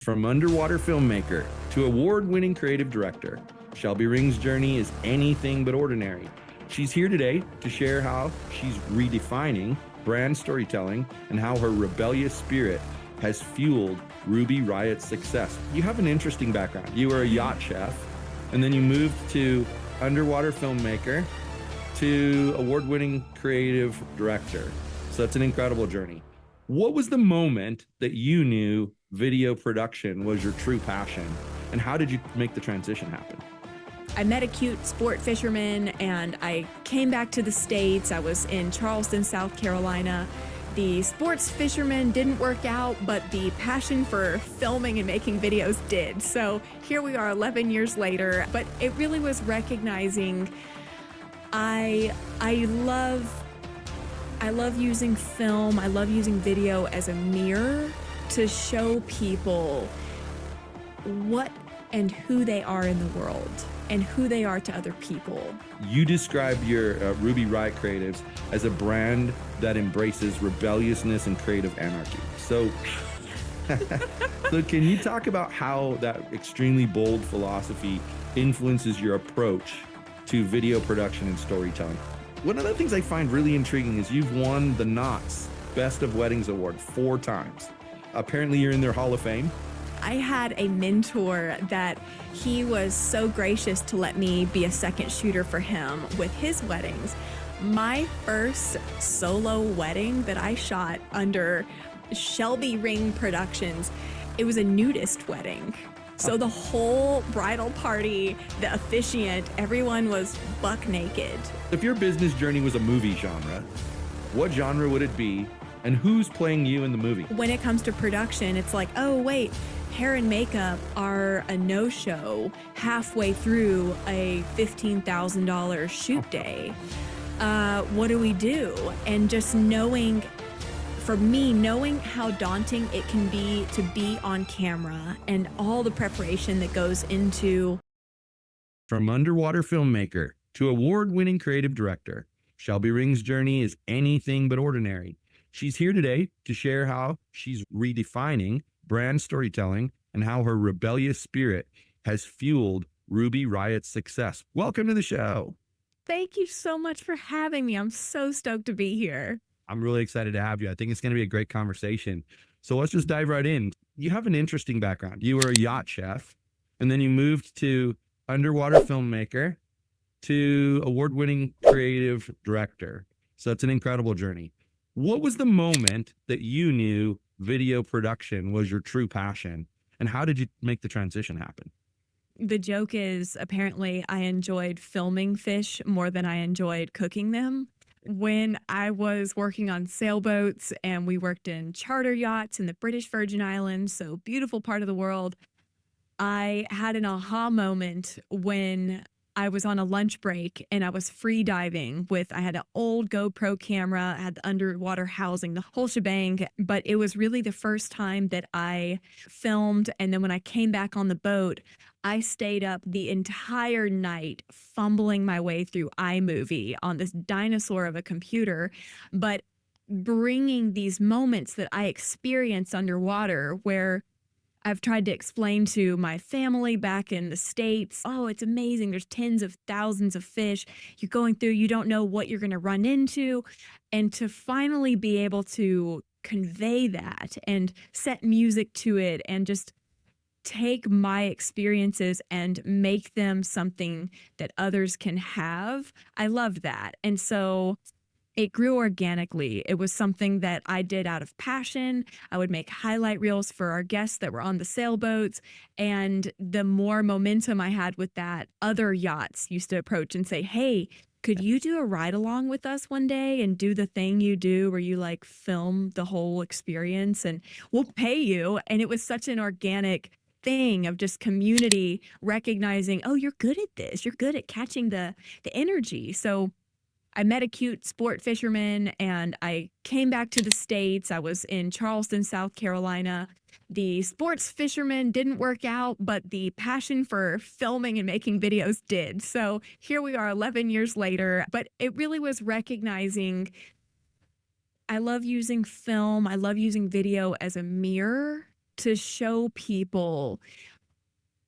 From underwater filmmaker to award-winning creative director, Shelby Ring's journey is anything but ordinary. She's here today to share how she's redefining brand storytelling and how her rebellious spirit has fueled Ruby Riot's success. You have an interesting background. You were a yacht chef, and then you moved to underwater filmmaker to award-winning creative director. So it's an incredible journey. What was the moment that you knew video production was your true passion, and how did you make the transition happen? I met a cute sport fisherman and I came back to the States. I was in Charleston, South Carolina. The sports fisherman didn't work out, but the passion for filming and making videos did. So here we are 11 years later, but it really was recognizing I love using film, I love using video as a mirror to show people what and who they are in the world and who they are to other people. You describe your Ruby Riot Creatives as a brand that embraces rebelliousness and creative anarchy. So, so can you talk about how that extremely bold philosophy influences your approach to video production and storytelling? One of the things I find really intriguing is you've won the Knott's Best of Weddings Award 4 times. Apparently you're in their Hall of Fame. I had a mentor that he was so gracious to let me be a second shooter for him with his weddings. My first solo wedding that I shot under Shelby Ring Productions, it was a nudist wedding. So the whole bridal party, the officiant, everyone was buck naked. If your business journey was a movie genre, what genre would it be, and who's playing you in the movie? When it comes to production, it's like, oh wait, hair and makeup are a no-show halfway through a $15,000 shoot day. What do we do? And just knowing, for me, knowing how daunting it can be to be on camera and all the preparation that goes into. From underwater filmmaker to award-winning creative director, Shelby Ring's journey is anything but ordinary. She's here today to share how she's redefining brand storytelling and how her rebellious spirit has fueled Ruby Riot's success. Welcome to the show. Thank you so much for having me. I'm so stoked to be here. I'm really excited to have you. I think it's going to be a great conversation. So let's just dive right in. You have an interesting background. You were a yacht chef, and then you moved to underwater filmmaker to award-winning creative director. So it's an incredible journey. What was the moment that you knew video production was your true passion, and how did you make the transition happen? The joke is apparently I enjoyed filming fish more than I enjoyed cooking them. When I was working on sailboats and we worked in charter yachts in the British Virgin Islands, so beautiful part of the world, I had an aha moment when I was on a lunch break and I was free diving I had an old GoPro camera, I had the underwater housing, the whole shebang, but it was really the first time that I filmed. And then when I came back on the boat, I stayed up the entire night fumbling my way through iMovie on this dinosaur of a computer, but bringing these moments that I experienced underwater where I've tried to explain to my family back in the States, oh, it's amazing. There's tens of thousands of fish. You're going through, you don't know what you're going to run into. And to finally be able to convey that and set music to it and just take my experiences and make them something that others can have, I love that. And so it grew organically. It was something that I did out of passion. I would make highlight reels for our guests that were on the sailboats. And the more momentum I had with that, other yachts used to approach and say, hey, could you do a ride along with us one day and do the thing you do where you like film the whole experience and we'll pay you? And it was such an organic thing of just community recognizing, oh, you're good at this. You're good at catching the energy. So I met a cute sport fisherman and I came back to the States. I was in Charleston, South Carolina. The sports fisherman didn't work out, but the passion for filming and making videos did. So here we are 11 years later, but it really was recognizing I love using film. I love using video as a mirror to show people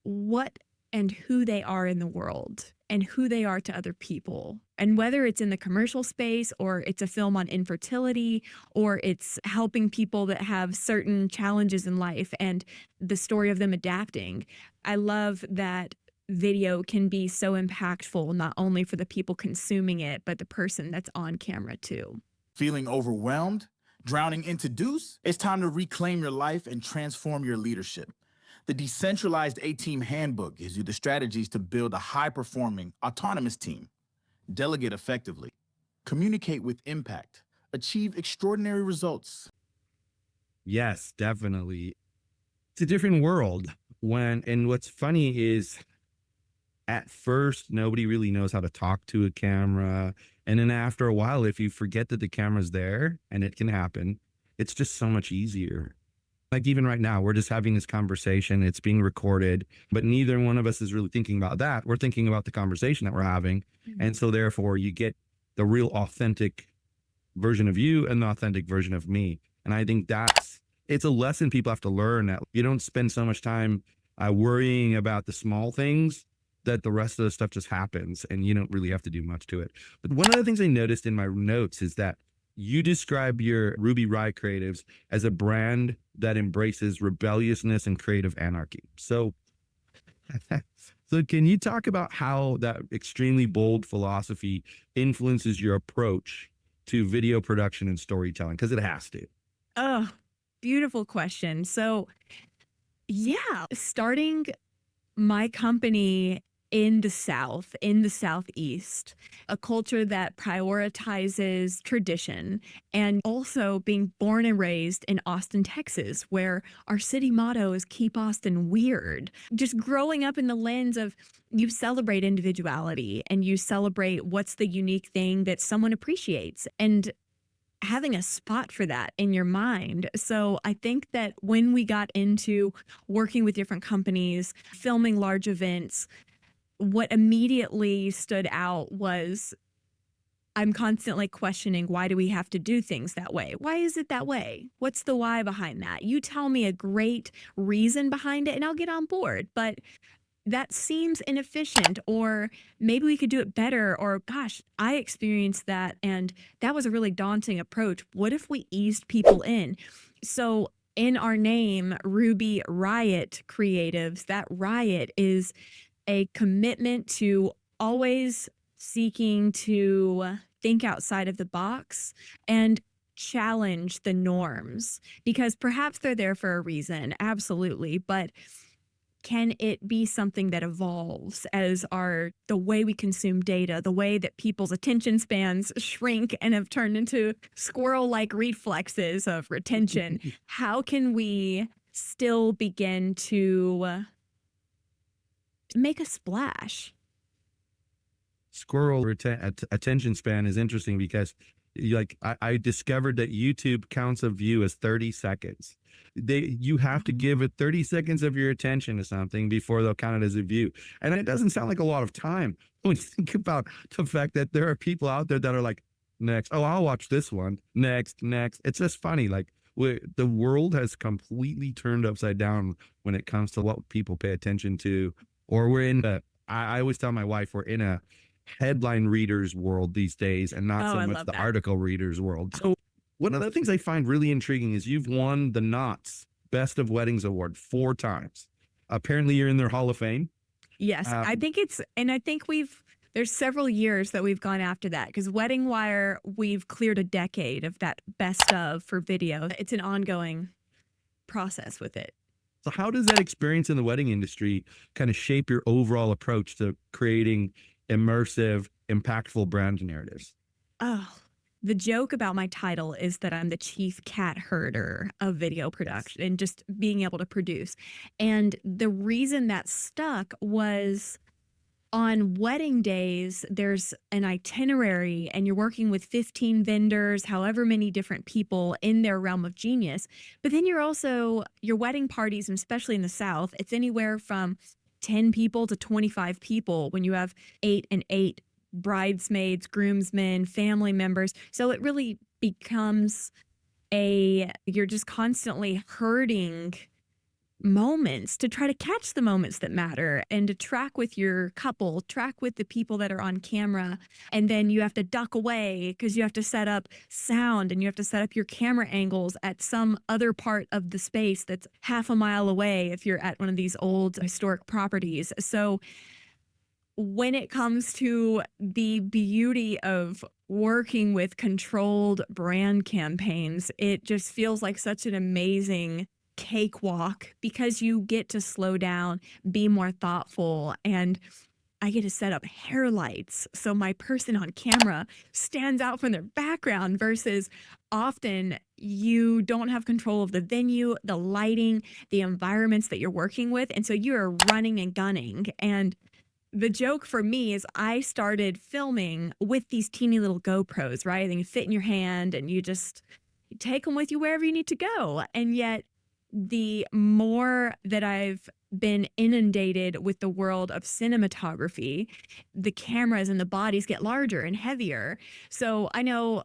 what and who they are in the world and who they are to other people. And whether it's in the commercial space or it's a film on infertility or it's helping people that have certain challenges in life and the story of them adapting, I love that video can be so impactful, not only for the people consuming it, but the person that's on camera too. Feeling overwhelmed? Drowning into deuce? It's time to reclaim your life and transform your leadership. The Decentralized A-Team Handbook gives you the strategies to build a high-performing, autonomous team. Delegate effectively. Communicate with impact. Achieve extraordinary results. Yes, definitely. It's a different world and what's funny is at first, nobody really knows how to talk to a camera. And then after a while, if you forget that the camera's there, and it can happen, it's just so much easier. Like even right now, we're just having this conversation, it's being recorded, but neither one of us is really thinking about that. We're thinking about the conversation that we're having. And so therefore you get the real authentic version of you and the authentic version of me. And I think it's a lesson people have to learn, that you don't spend so much time worrying about the small things, that the rest of the stuff just happens and you don't really have to do much to it. But one of the things I noticed in my notes is that you describe your Ruby Riot Creatives as a brand that embraces rebelliousness and creative anarchy. So, so can you talk about how that extremely bold philosophy influences your approach to video production and storytelling? Because it has to. Oh, beautiful question. So, yeah, starting my company in the South, in the Southeast, a culture that prioritizes tradition, and also being born and raised in Austin, Texas, where our city motto is keep Austin weird. Just growing up in the lens of you celebrate individuality and you celebrate what's the unique thing that someone appreciates, and having a spot for that in your mind. So I think that when we got into working with different companies, filming large events, what immediately stood out was I'm constantly questioning, why do we have to do things that way? Why is it that way? What's the why behind that? You tell me a great reason behind it and I'll get on board. But that seems inefficient, or maybe we could do it better, or gosh, I experienced that and that was a really daunting approach. What if we eased people in? So in our name, Ruby Riot Creatives, that riot is a commitment to always seeking to think outside of the box and challenge the norms, because perhaps they're there for a reason, absolutely, but can it be something that evolves as the way we consume data, the way that people's attention spans shrink and have turned into squirrel-like reflexes of retention? How can we still begin to make a splash? Squirrel attention span is interesting because I discovered that YouTube counts a view as 30 seconds. You have to give it 30 seconds of your attention to something before they'll count it as a view. And it doesn't sound like a lot of time when you think about the fact that there are people out there that are like, next, oh, I'll watch this one, next. It's just funny. Like the world has completely turned upside down when it comes to what people pay attention to. Or I always tell my wife, we're in a headline readers world these days and not so much the article readers world. So one of the things I find really intriguing is you've won the Knott's Best of Weddings Award 4 times. Apparently you're in their Hall of Fame. Yes, I think there's several years that we've gone after that, because Wedding Wire, we've cleared a decade of that best of for video. It's an ongoing process with it. So how does that experience in the wedding industry kind of shape your overall approach to creating immersive, impactful brand narratives? Oh, the joke about my title is that I'm the chief cat herder of video production and just being able to produce. And the reason that stuck was on wedding days, there's an itinerary and you're working with 15 vendors, however many different people in their realm of genius. But then your wedding parties, and especially in the South, it's anywhere from 10 people to 25 people when you have 8 and 8 bridesmaids, groomsmen, family members. So it really becomes you're just constantly herding moments, to try to catch the moments that matter and to track with your couple, track with the people that are on camera. And then you have to duck away because you have to set up sound and you have to set up your camera angles at some other part of the space that's half a mile away if you're at one of these old historic properties. So when it comes to the beauty of working with controlled brand campaigns, it just feels like such an amazing cakewalk because you get to slow down, be more thoughtful, and I get to set up hair lights so my person on camera stands out from their background versus often you don't have control of the venue, the lighting, the environments that you're working with. And so you're running and gunning. And the joke for me is I started filming with these teeny little GoPros, right? And you fit in your hand and you take them with you wherever you need to go. And yet the more that I've been inundated with the world of cinematography, the cameras and the bodies get larger and heavier. So I know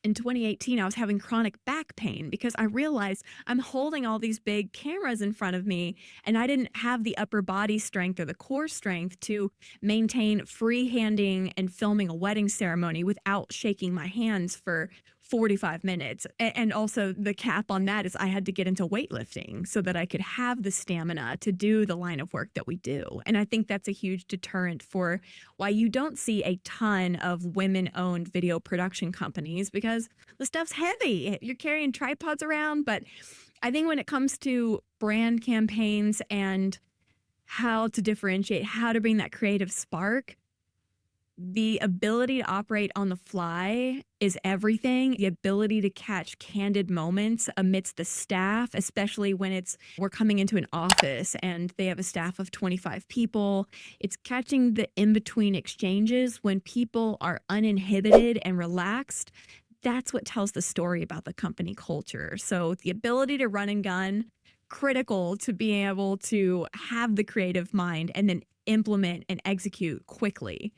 in 2018, I was having chronic back pain because I realized I'm holding all these big cameras in front of me and I didn't have the upper body strength or the core strength to maintain free-handing and filming a wedding ceremony without shaking my hands for 45 minutes. And also the cap on that is I had to get into weightlifting so that I could have the stamina to do the line of work that we do. And I think that's a huge deterrent for why you don't see a ton of women-owned video production companies because the stuff's heavy. You're carrying tripods around. But I think when it comes to brand campaigns and how to differentiate, how to bring that creative spark, the ability to operate on the fly is everything. The ability to catch candid moments amidst the staff, especially when we're coming into an office and they have a staff of 25 people. It's catching the in-between exchanges when people are uninhibited and relaxed. That's what tells the story about the company culture. So the ability to run and gun, critical to being able to have the creative mind and then implement and execute quickly.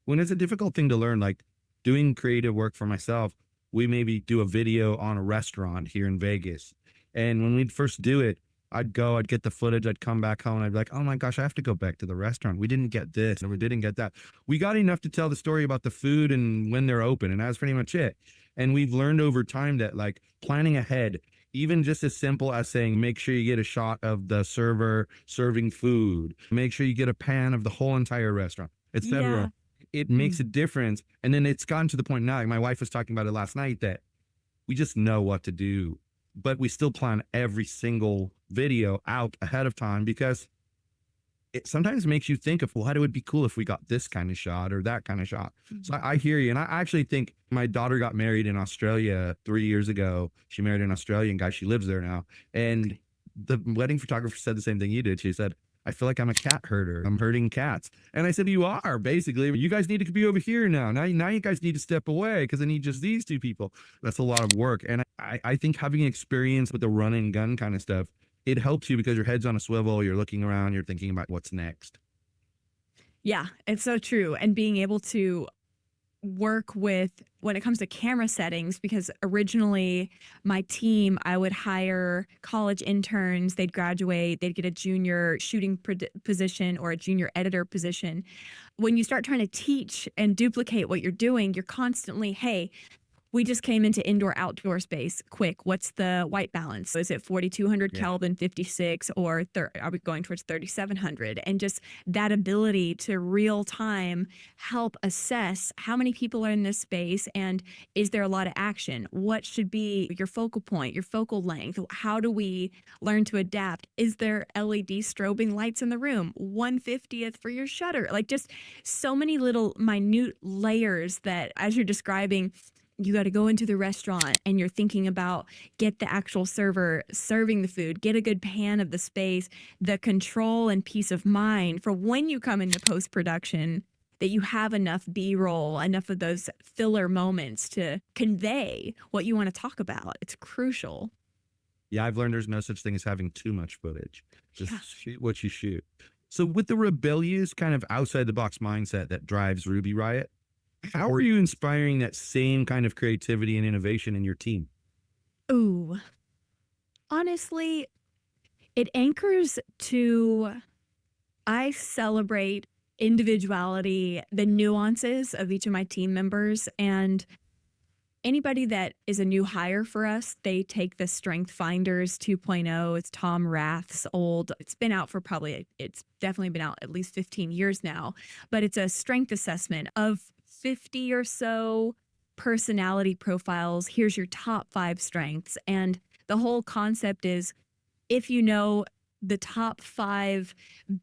When it's a difficult thing to learn, like doing creative work for myself, we maybe do a video on a restaurant here in Vegas. And when we'd first do it, I'd get the footage, I'd come back home and I'd be like, oh my gosh, I have to go back to the restaurant. We didn't get this and we didn't get that. We got enough to tell the story about the food and when they're open. And that's pretty much it. And we've learned over time that like planning ahead, even just as simple as saying, make sure you get a shot of the server serving food, make sure you get a pan of the whole entire restaurant, etc. Yeah. It makes a difference. And then it's gotten to the point now, like my wife was talking about it last night, that we just know what to do, but we still plan every single video out ahead of time because it sometimes makes you think of, well, how it would be cool if we got this kind of shot or that kind of shot. So I hear you. And I actually think my daughter got married in Australia 3 years ago. She married an Australian guy. She lives there now. And the wedding photographer said the same thing you did. She said, I feel like I'm a cat herder. I'm herding cats. And I said, you are basically. You guys need to be over here now. Now you guys need to step away because I need just these two people. That's a lot of work. And I think having experience with the run and gun kind of stuff, it helps you because your head's on a swivel. You're looking around. You're thinking about what's next. Yeah, it's so true. And being able to work with when it comes to camera settings, because originally my team, I would hire college interns, they'd graduate, they'd get a junior shooting position or a junior editor position. When you start trying to teach and duplicate what you're doing, you're constantly, hey, we just came into indoor outdoor space. Quick, what's the white balance? Is it 4200 Kelvin, 56, or are we going towards 3700? And just that ability to real time help assess how many people are in this space and is there a lot of action? What should be your focal point, your focal length? How do we learn to adapt? Is there LED strobing lights in the room? 1/50th for your shutter? Like just so many little minute layers that as you're describing, you got to go into the restaurant and you're thinking about get the actual server serving the food, get a good pan of the space, the control and peace of mind for when you come into post-production that you have enough B-roll, enough of those filler moments to convey what you want to talk about. It's crucial. Yeah, I've learned there's no such thing as having too much footage. Just shoot what you shoot. So with the rebellious kind of outside the box mindset that drives Ruby Riot, how are you inspiring that same kind of creativity and innovation in your team? Ooh, honestly, It anchors to, I celebrate individuality, the nuances of each of my team members, and anybody that is a new hire for us, they take the Strength Finders 2.0. It's Tom Rath's old, it's been out for it's definitely been out at least 15 years now, but it's a strength assessment of 50 or so personality profiles. Here's your top 5 strengths. And the whole concept is, if you know the top 5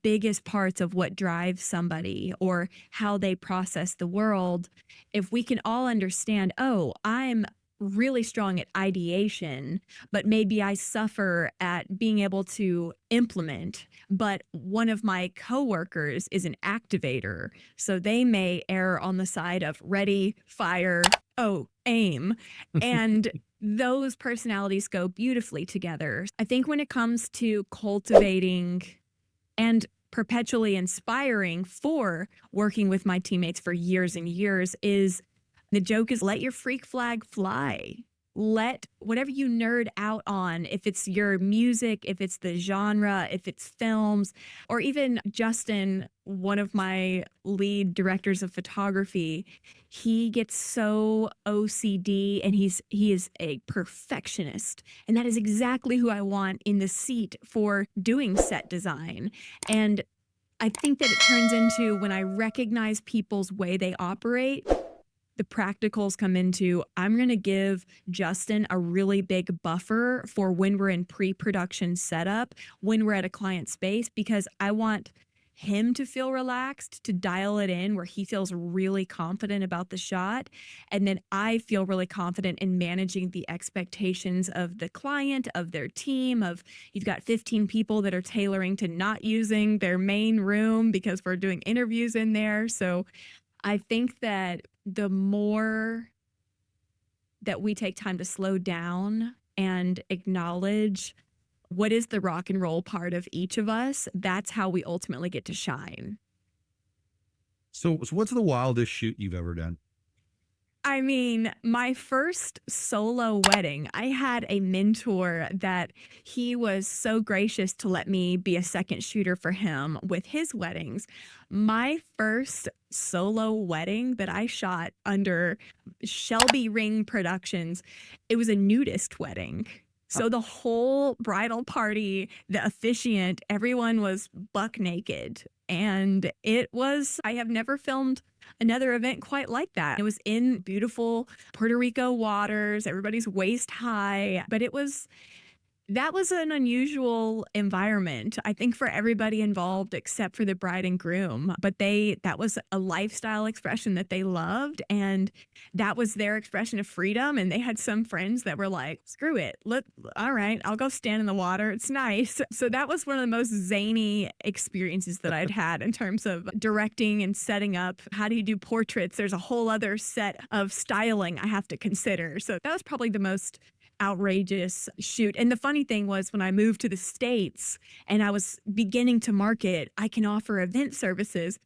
biggest parts of what drives somebody or how they process the world, if we can all understand, oh, I'm really strong at ideation, but maybe I suffer at being able to implement, but one of my coworkers is an activator, so they may err on the side of ready, fire, oh, aim. And those personalities go beautifully together. I think when it comes to cultivating and perpetually inspiring for working with my teammates for years and years, is the joke is let your freak flag fly. Let whatever you nerd out on, if it's your music, if it's the genre, if it's films, or even Justin, one of my lead directors of photography, he gets so OCD and he is a perfectionist. And that is exactly who I want in the seat for doing set design. And I think that it turns into, when I recognize people's way they operate, the practicals come into, I'm going to give Justin a really big buffer for when we're in pre-production setup, when we're at a client space, because I want him to feel relaxed, to dial it in where he feels really confident about the shot. And then I feel really confident in managing the expectations of the client, of their team, of you've got 15 people that are tailoring to not using their main room because we're doing interviews in there. So I think that the more that we take time to slow down and acknowledge what is the rock and roll part of each of us, that's how we ultimately get to shine. So what's the wildest shoot you've ever done? I mean, my first solo wedding, I had a mentor that he was so gracious to let me be a second shooter for him with his weddings. My first solo wedding that I shot under Shelby Ring Productions, it was a nudist wedding. So the whole bridal party, the officiant, everyone was buck naked. And it was, I have never filmed another event quite like that. It was in beautiful Puerto Rico waters, everybody's waist high, but that was an unusual environment, I think, for everybody involved except for the bride and groom. But that was a lifestyle expression that they loved, and that was their expression of freedom. And they had some friends that were like, screw it. Look, all right, I'll go stand in the water. It's nice. So that was one of the most zany experiences that I'd had in terms of directing and setting up. How do you do portraits? There's a whole other set of styling I have to consider. So that was probably the most outrageous shoot. And the funny thing was, when I moved to the States and I was beginning to market, I can offer event services,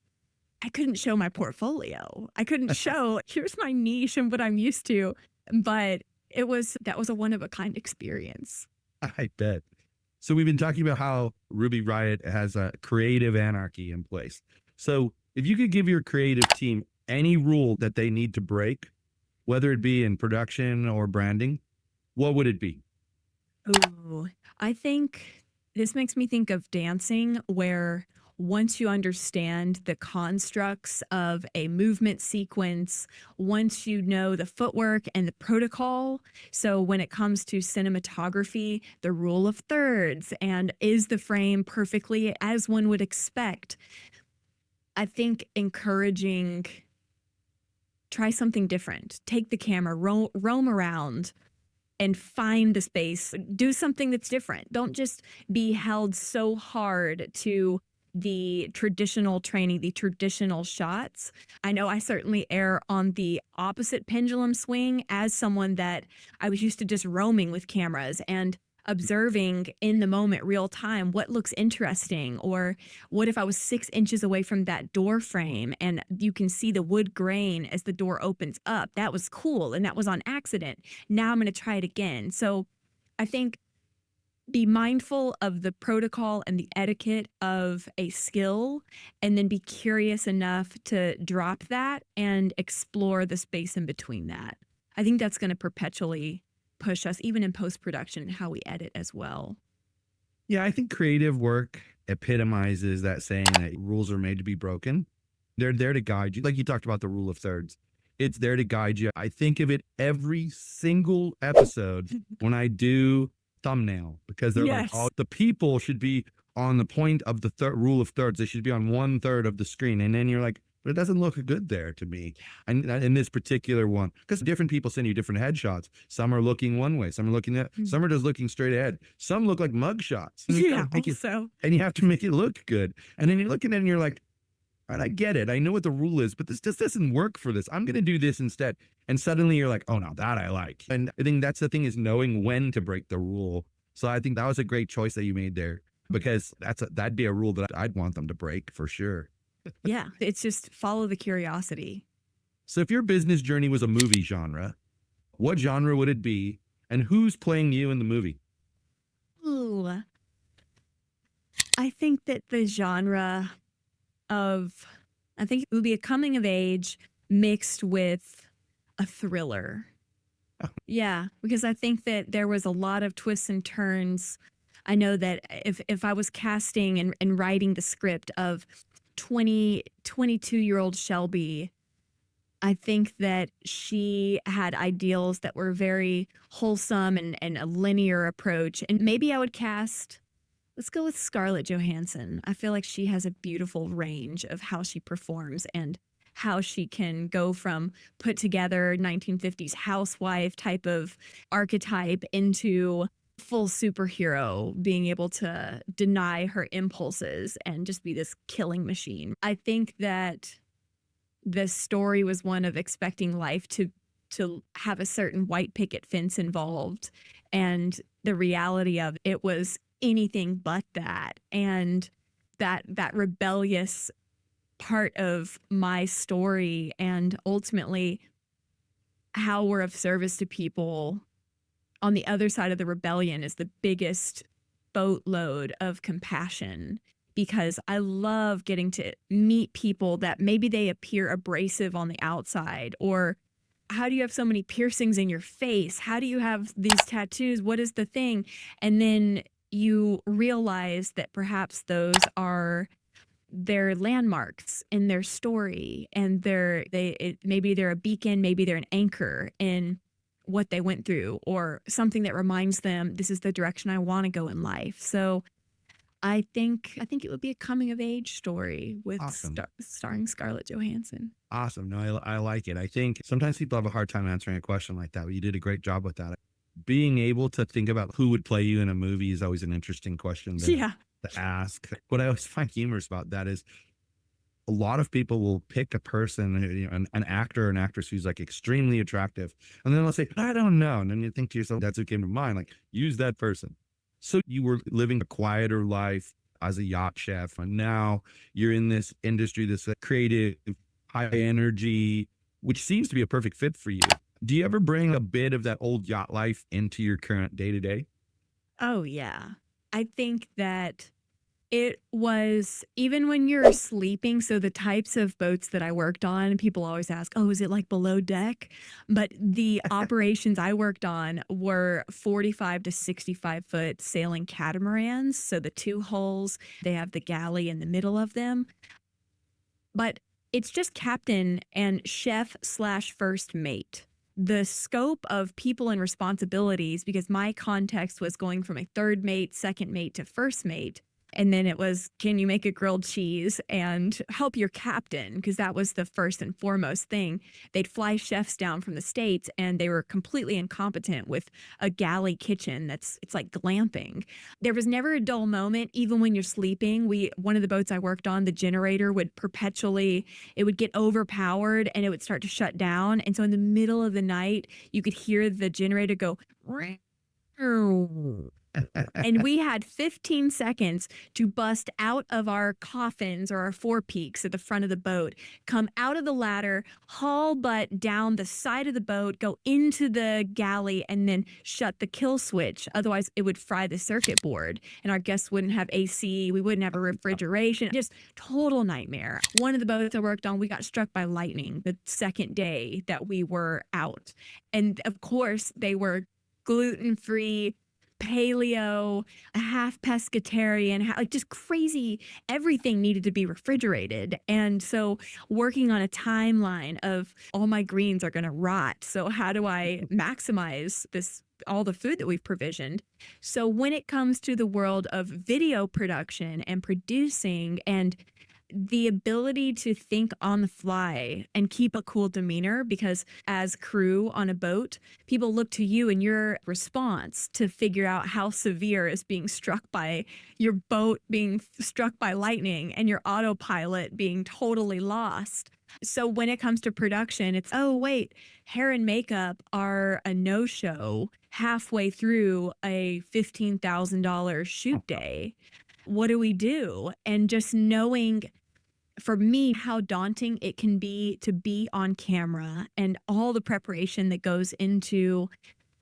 I couldn't show my portfolio. I couldn't show, here's my niche and what I'm used to. But that was a one of a kind experience. I bet. So we've been talking about how Ruby Riot has a creative anarchy in place. So if you could give your creative team any rule that they need to break, whether it be in production or branding, what would it be? Ooh, I think this makes me think of dancing, where once you understand the constructs of a movement sequence, once you know the footwork and the protocol. So when it comes to cinematography, the rule of thirds, and is the frame perfectly as one would expect? I think encouraging, try something different, take the camera, roam around, and find the space, do something that's different. Don't just be held so hard to the traditional training, the traditional shots. I know I certainly err on the opposite pendulum swing as someone that I was used to just roaming with cameras and observing in the moment, real time, what looks interesting, or what if I was 6 inches away from that door frame and you can see the wood grain as the door opens up. That was cool, and that was on accident. Now I'm going to try it again. So I think be mindful of the protocol and the etiquette of a skill, and then be curious enough to drop that and explore the space in between that. I think that's going to perpetually push us, even in post-production, and how we edit as well. Yeah, I think creative work epitomizes that saying that rules are made to be broken. They're there to guide you. Like you talked about the rule of thirds. It's there to guide you. I think of it every single episode when I do thumbnail, because they're like, Yes. all the people should be on the point of the rule of thirds. They should be on 1/3 of the screen. And then you're like, but it doesn't look good there to me. And in this particular one, because different people send you different headshots. Some are looking one way, some are looking at, some are just looking straight ahead. Some look like mug shots. And you Yeah, gotta make it- also. and you have to make it look good. And then you're looking at it and you're like, all right, I get it. I know what the rule is, but this just doesn't work for this. I'm going to do this instead. And suddenly you're like, oh, no, that I like. And I think that's the thing, is knowing when to break the rule. So I think that was a great choice that you made there, because that'd be a rule that I'd want them to break for sure. Yeah, it's just follow the curiosity. So if your business journey was a movie genre, what genre would it be? And who's playing you in the movie? Ooh. I think that the genre of, I think it would be a coming of age mixed with a thriller. Oh. Yeah, because I think that there was a lot of twists and turns. I know that if I was casting and writing the script of 22-year-old Shelby, I think that she had ideals that were very wholesome and a linear approach. And maybe I would cast, let's go with Scarlett Johansson. I feel like she has a beautiful range of how she performs and how she can go from put together 1950s housewife type of archetype into full superhero, being able to deny her impulses and just be this killing machine. I think that the story was one of expecting life to have a certain white picket fence involved, and the reality of it was anything but that. And that rebellious part of my story, and ultimately how we're of service to people on the other side of the rebellion, is the biggest boatload of compassion, because I love getting to meet people that maybe they appear abrasive on the outside, or how do you have so many piercings in your face? How do you have these tattoos? What is the thing? And then you realize that perhaps those are their landmarks in their story, and maybe they're a beacon, maybe they're an anchor in what they went through, or something that reminds them this is the direction I want to go in life. So I think it would be a coming of age story with Awesome. starring Scarlett Johansson. Awesome. No, I like it. I think sometimes people have a hard time answering a question like that, but you did a great job with that. Being able to think about who would play you in a movie is always an interesting question to ask. What I always find humorous about that is a lot of people will pick a person, an actor or an actress who's like extremely attractive, and then they'll say, I don't know. And then you think to yourself, that's who came to mind. Like, use that person. So you were living a quieter life as a yacht chef, and now you're in this industry, this creative, high energy, which seems to be a perfect fit for you. Do you ever bring a bit of that old yacht life into your current day-to-day? Oh, yeah. I think that it was, even when you're sleeping, so the types of boats that I worked on, people always ask, oh, is it like below deck? But the operations I worked on were 45 to 65 foot sailing catamarans. So the two hulls, they have the galley in the middle of them. But it's just captain and chef / first mate. The scope of people and responsibilities, because my context was going from a third mate, second mate to first mate. And then it was, can you make a grilled cheese and help your captain? Because that was the first and foremost thing. They'd fly chefs down from the States, and they were completely incompetent with a galley kitchen. It's like glamping. There was never a dull moment, even when you're sleeping. One of the boats I worked on, the generator would it would get overpowered and it would start to shut down. And so in the middle of the night, you could hear the generator go, And we had 15 seconds to bust out of our coffins or our forepeaks at the front of the boat, come out of the ladder, haul butt down the side of the boat, go into the galley, and then shut the kill switch. Otherwise, it would fry the circuit board, and our guests wouldn't have AC. We wouldn't have a refrigeration. Just total nightmare. One of the boats I worked on, we got struck by lightning the second day that we were out. And of course, they were gluten-free, paleo, a half pescatarian, like just crazy. Everything needed to be refrigerated. And so working on a timeline of all my greens are going to rot. So how do I maximize this, all the food that we've provisioned? So when it comes to the world of video production and producing and the ability to think on the fly and keep a cool demeanor, because as crew on a boat, people look to you and your response to figure out how severe is being struck by your boat being struck by lightning and your autopilot being totally lost. So when it comes to production, it's, oh, wait, hair and makeup are a no-show halfway through a $15,000 shoot day. What do we do? And just knowing, for me, how daunting it can be to be on camera and all the preparation that goes into,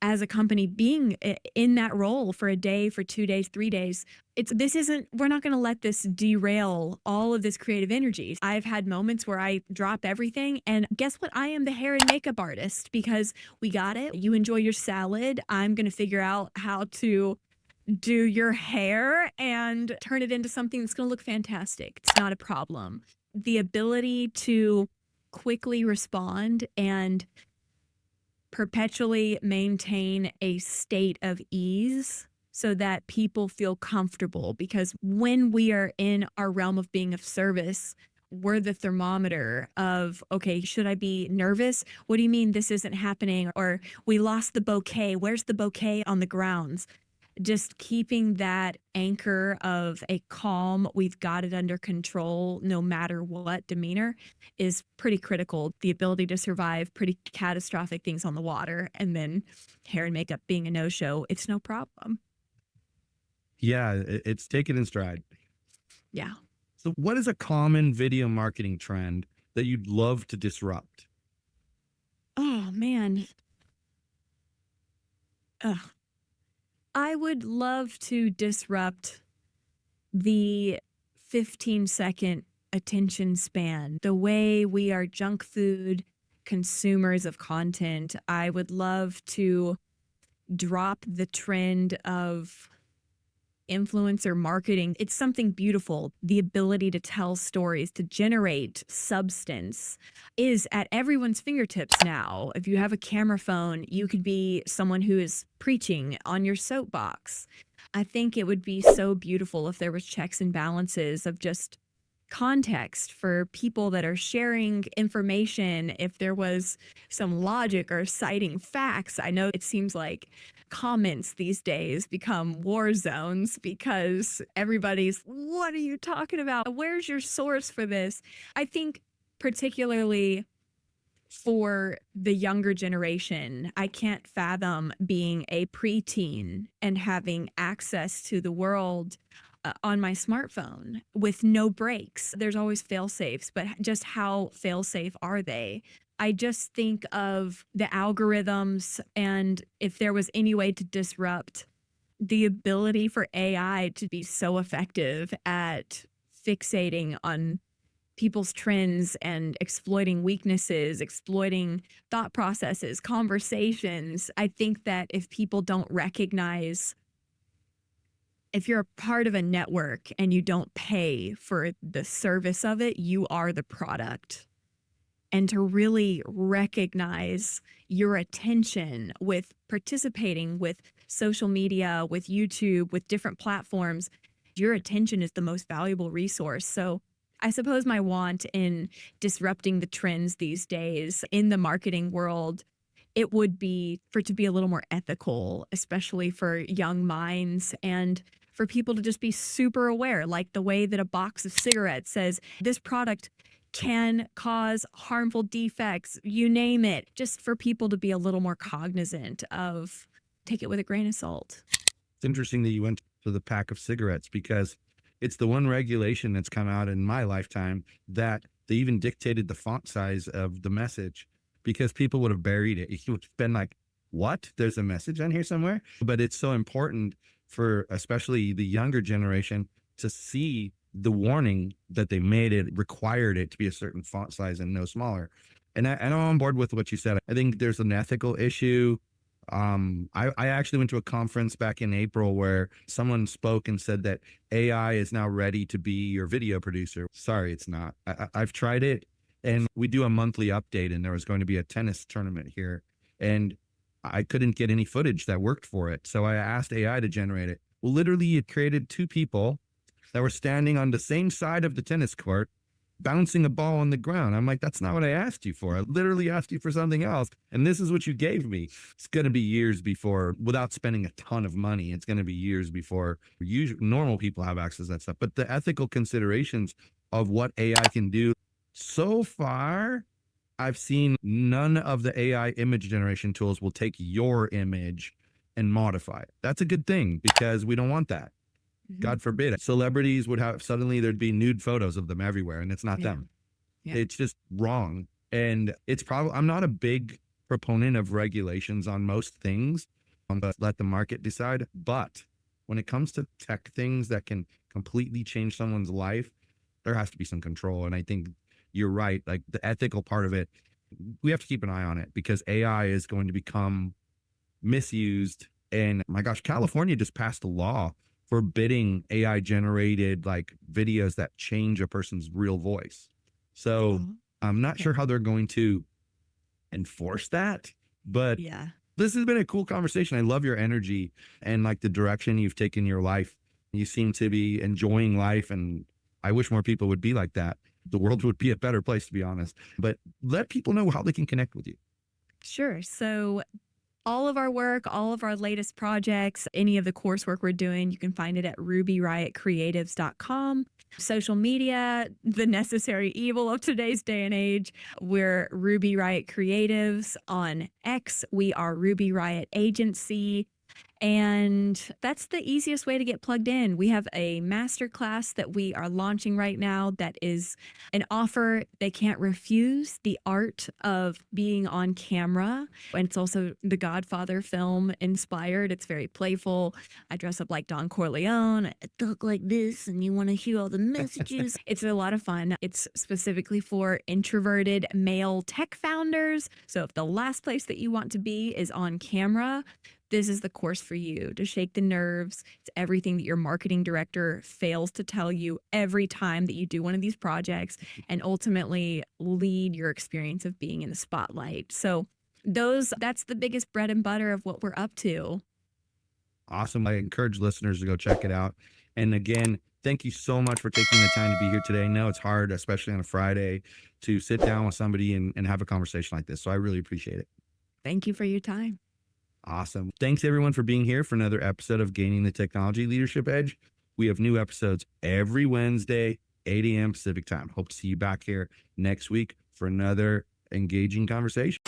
as a company, being in that role for a day, for 2 days, 3 days. We're not going to let this derail all of this creative energy. I've had moments where I drop everything and guess what? I am the hair and makeup artist because we got it. You enjoy your salad. I'm going to figure out how to do your hair and turn it into something that's going to look fantastic. It's not a problem. The ability to quickly respond and perpetually maintain a state of ease so that people feel comfortable, because when we are in our realm of being of service, we're the thermometer of, okay, should I be nervous? What do you mean this isn't happening? Or we lost the bouquet. Where's the bouquet on the grounds? Just keeping that anchor of a calm, we've got it under control no matter what demeanor is pretty critical. The ability to survive pretty catastrophic things on the water, and then hair and makeup being a no-show, it's no problem. Yeah, it's taken in stride. Yeah. So what is a common video marketing trend that you'd love to disrupt? Oh, man. Ugh. I would love to disrupt the 15-second attention span, the way we are junk food consumers of content. I would love to drop the trend of influencer marketing. It's something beautiful. The ability to tell stories, to generate substance is at everyone's fingertips now. If you have a camera phone, you could be someone who is preaching on your soapbox. I think it would be so beautiful if there was checks and balances of just context for people that are sharing information, if there was some logic or citing facts. I know it seems like comments these days become war zones because everybody's, what are you talking about? Where's your source for this? I think particularly for the younger generation, I can't fathom being a preteen and having access to the world on my smartphone with no breaks. There's always fail safes, but just how fail safe are they? I just think of the algorithms, and if there was any way to disrupt the ability for AI to be so effective at fixating on people's trends and exploiting weaknesses, exploiting thought processes, conversations. I think that if people don't recognize, if you're a part of a network and you don't pay for the service of it, you are the product. And to really recognize your attention with participating with social media, with YouTube, with different platforms, your attention is the most valuable resource. So I suppose my want in disrupting the trends these days in the marketing world, it would be for it to be a little more ethical, especially for young minds, and for people to just be super aware, like the way that a box of cigarettes says this product can cause harmful defects, you name it, just for people to be a little more cognizant of, take it with a grain of salt. It's interesting that you went to the pack of cigarettes because it's the one regulation that's come out in my lifetime that they even dictated the font size of the message because people would have buried it. You would have been like, what? There's a message on here somewhere? But it's so important for especially the younger generation to see the warning that they made it required it to be a certain font size and no smaller. And I'm on board with what you said. I think there's an ethical issue. I actually went to a conference back in April where someone spoke and said that AI is now ready to be your video producer. Sorry, it's not. I've tried it, and we do a monthly update, and there was going to be a tennis tournament here, and I couldn't get any footage that worked for it. So I asked AI to generate it. Well, literally, it created two people that were standing on the same side of the tennis court, bouncing a ball on the ground. I'm like, that's not what I asked you for. I literally asked you for something else. And this is what you gave me. It's going to be years before, without spending a ton of money, it's going to be years before normal people have access to that stuff. But the ethical considerations of what AI can do, so far, I've seen none of the AI image generation tools will take your image and modify it. That's a good thing because we don't want that. God forbid. Celebrities would have suddenly there'd be nude photos of them everywhere, and it's not them. Yeah. It's just wrong. And it's probably, I'm not a big proponent of regulations on most things, but let the market decide. But when it comes to tech things that can completely change someone's life, there has to be some control. And I think you're right. Like the ethical part of it, we have to keep an eye on it because AI is going to become misused. And my gosh, California just passed a law forbidding AI generated like videos that change a person's real voice. So I'm not sure how they're going to enforce that, but this has been a cool conversation. I love your energy and like the direction you've taken your life. You seem to be enjoying life, and I wish more people would be like that. The world would be a better place, to be honest. But let people know how they can connect with you. Sure. So all of our work, all of our latest projects, any of the coursework we're doing, you can find it at rubyriotcreatives.com. Social media, the necessary evil of today's day and age. We're Ruby Riot Creatives on X. We are Ruby Riot Agency. And that's the easiest way to get plugged in. We have a masterclass that we are launching right now that is an offer they can't refuse, the art of being on camera. And it's also the Godfather film inspired. It's very playful. I dress up like Don Corleone. I talk like this, and you want to hear all the messages. It's a lot of fun. It's specifically for introverted male tech founders. So if the last place that you want to be is on camera, this is the course for you to shake the nerves. It's everything that your marketing director fails to tell you every time that you do one of these projects, and ultimately lead your experience of being in the spotlight. So that's the biggest bread and butter of what we're up to. Awesome. I encourage listeners to go check it out. And again, thank you so much for taking the time to be here today. I know it's hard, especially on a Friday, to sit down with somebody and have a conversation like this. So I really appreciate it. Thank you for your time. Awesome. Thanks everyone for being here for another episode of Gaining the Technology Leadership Edge. We have new episodes every Wednesday, 8 a.m. Pacific time. Hope to see you back here next week for another engaging conversation.